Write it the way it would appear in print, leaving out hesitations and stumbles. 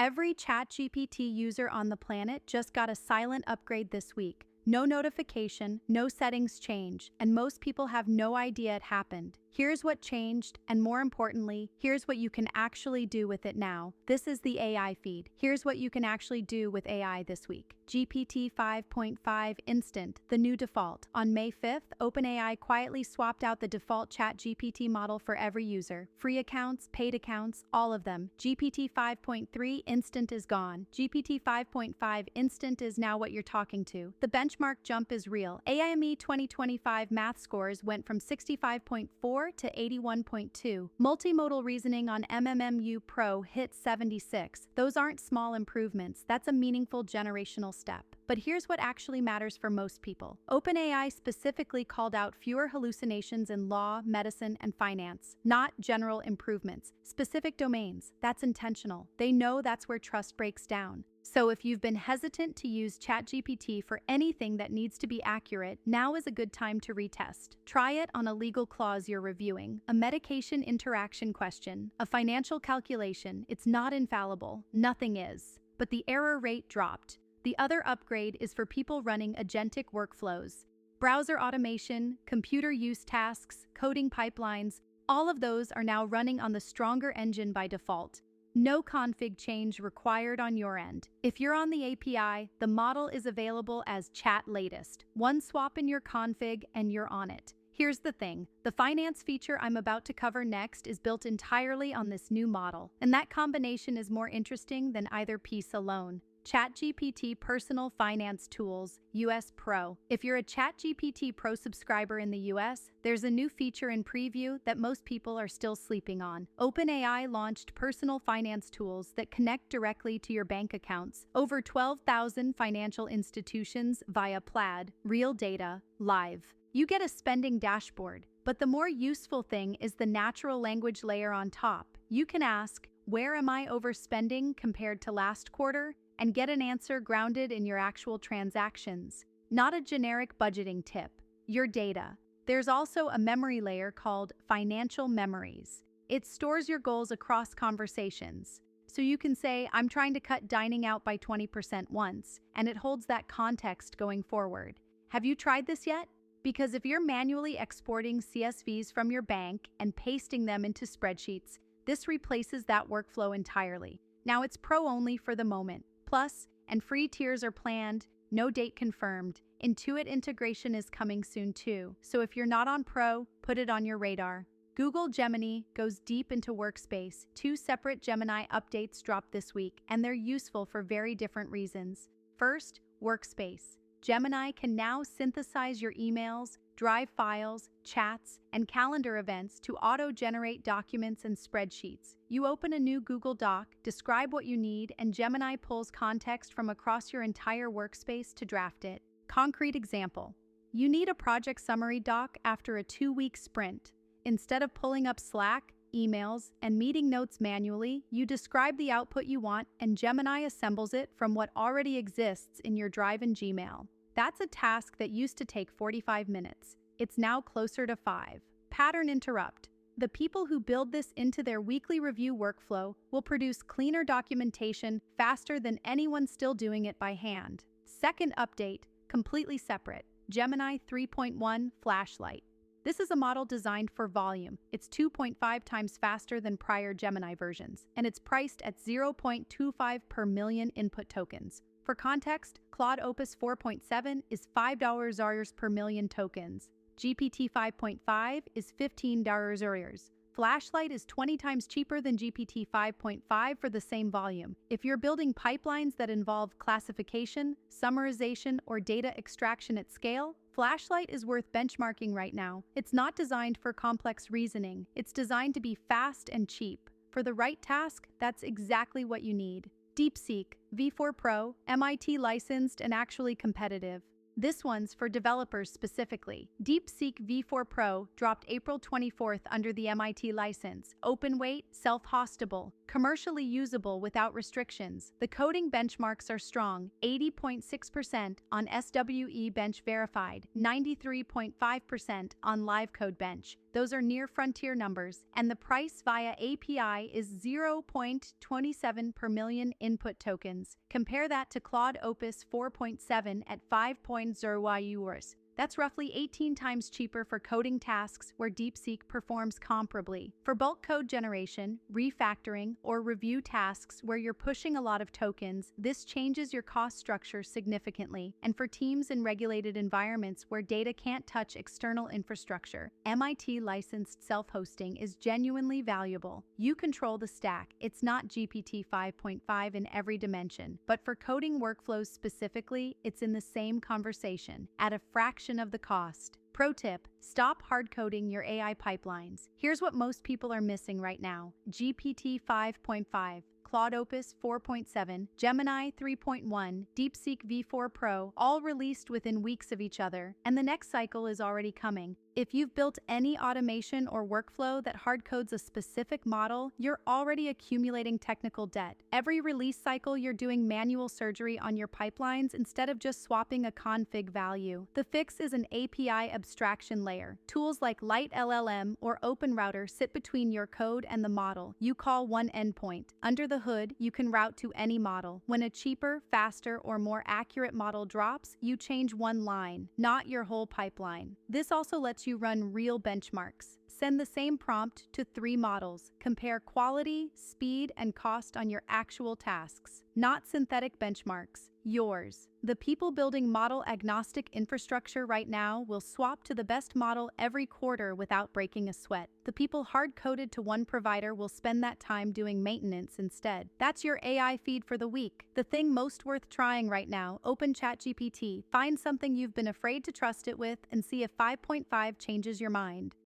Every ChatGPT user on the planet just got a silent upgrade this week. No notification, no settings change, and most people have no idea it happened. Here's what changed, and more importantly, here's what you can actually do with it now. This is the AI feed. Here's what you can actually do with AI this week. GPT-5.5 Instant, the new default. On May 5th, OpenAI quietly swapped out the default ChatGPT model for every user. Free accounts, paid accounts, all of them. GPT 5.3 Instant is gone. GPT 5.5 Instant is now what you're talking to. The benchmark jump is real. AIME 2025 math scores went from 65.4 to 81.2. Multimodal reasoning on MMMU Pro hit 76. Those aren't small improvements. That's a meaningful generational step. But here's what actually matters for most people. OpenAI specifically called out fewer hallucinations in law, medicine, and finance, not general improvements. Specific domains. That's intentional. They know that's where trust breaks down. So if you've been hesitant to use ChatGPT for anything that needs to be accurate, now is a good time to retest. Try it on a legal clause you're reviewing, a medication interaction question, a financial calculation. It's not infallible. Nothing is. But the error rate dropped. The other upgrade is for people running agentic workflows. Browser automation, computer use tasks, coding pipelines, all of those are now running on the stronger engine by default. No config change required on your end. If you're on the API, the model is available as Chat Latest. One swap in your config and you're on it. Here's the thing, the finance feature I'm about to cover next is built entirely on this new model, and that combination is more interesting than either piece alone. ChatGPT Personal Finance Tools, US Pro. If you're a ChatGPT Pro subscriber in the US, there's a new feature in preview that most people are still sleeping on. OpenAI launched personal finance tools that connect directly to your bank accounts. Over 12,000 financial institutions via Plaid, real data, live. You get a spending dashboard, but the more useful thing is the natural language layer on top. You can ask, where am I overspending compared to last quarter? And get an answer grounded in your actual transactions, not a generic budgeting tip. Your data. There's also a memory layer called Financial Memories. It stores your goals across conversations. So you can say, I'm trying to cut dining out by 20% once, and it holds that context going forward. Have you tried this yet? Because if you're manually exporting CSVs from your bank and pasting them into spreadsheets, this replaces that workflow entirely. Now it's Pro only for the moment. Plus, and free tiers are planned, no date confirmed. Intuit integration is coming soon too, so if you're not on Pro, put it on your radar. Google Gemini goes deep into Workspace. 2 separate Gemini updates dropped this week, and they're useful for very different reasons. First, Workspace. Gemini can now synthesize your emails, drive files, chats, and calendar events to auto-generate documents and spreadsheets. You open a new Google Doc, describe what you need, and Gemini pulls context from across your entire workspace to draft it. Concrete example. You need a project summary doc after a 2-week sprint. Instead of pulling up Slack, emails, and meeting notes manually, you describe the output you want, and Gemini assembles it from what already exists in your Drive and Gmail. That's a task that used to take 45 minutes. It's now closer to 5. Pattern interrupt. The people who build this into their weekly review workflow will produce cleaner documentation faster than anyone still doing it by hand. Second update, completely separate, Gemini 3.1 Flash-Lite. This is a model designed for volume. It's 2.5 times faster than prior Gemini versions, and it's priced at 0.25 per million input tokens. For context, Claude Opus 4.7 is $5 per million tokens. GPT 5.5 is $15. Flash-Lite is 20 times cheaper than GPT 5.5 for the same volume. If you're building pipelines that involve classification, summarization, or data extraction at scale, Flash-Lite is worth benchmarking right now. It's not designed for complex reasoning. It's designed to be fast and cheap. For the right task, that's exactly what you need. DeepSeek V4-Pro, MIT licensed and actually competitive. This one's for developers specifically. DeepSeek V4-Pro dropped April 24th under the MIT license. Open weight, self-hostable, commercially usable without restrictions. The coding benchmarks are strong, 80.6% on SWE Bench verified, 93.5% on LiveCode Bench. Those are near frontier numbers, and the price via API is 0.27 per million input tokens. Compare that to Claude Opus 4.7 at 5.0 euros. That's roughly 18 times cheaper for coding tasks where DeepSeek performs comparably. For bulk code generation, refactoring, or review tasks where you're pushing a lot of tokens, this changes your cost structure significantly. And for teams in regulated environments where data can't touch external infrastructure, MIT licensed self-hosting is genuinely valuable. You control the stack. It's not GPT 5.5 in every dimension, but for coding workflows specifically, it's in the same conversation, at a fraction of the cost. Pro tip: stop hard-coding your AI pipelines. Here's what most people are missing right now: GPT 5.5, Claude Opus 4.7, Gemini 3.1, DeepSeek V4-Pro, all released within weeks of each other, and the next cycle is already coming. If you've built any automation or workflow that hard-codes a specific model, you're already accumulating technical debt. Every release cycle, you're doing manual surgery on your pipelines instead of just swapping a config value. The fix is an API abstraction layer. Tools like LiteLLM or OpenRouter sit between your code and the model. You call one endpoint. Under the hood, you can route to any model. When a cheaper, faster, or more accurate model drops, you change one line, not your whole pipeline. This also lets you run real benchmarks. Send the same prompt to 3 models. Compare quality, speed, and cost on your actual tasks, not synthetic benchmarks. Yours. The people building model-agnostic infrastructure right now will swap to the best model every quarter without breaking a sweat. The people hard-coded to one provider will spend that time doing maintenance instead. That's your AI feed for the week. The thing most worth trying right now: open ChatGPT, find something you've been afraid to trust it with, and see if 5.5 changes your mind.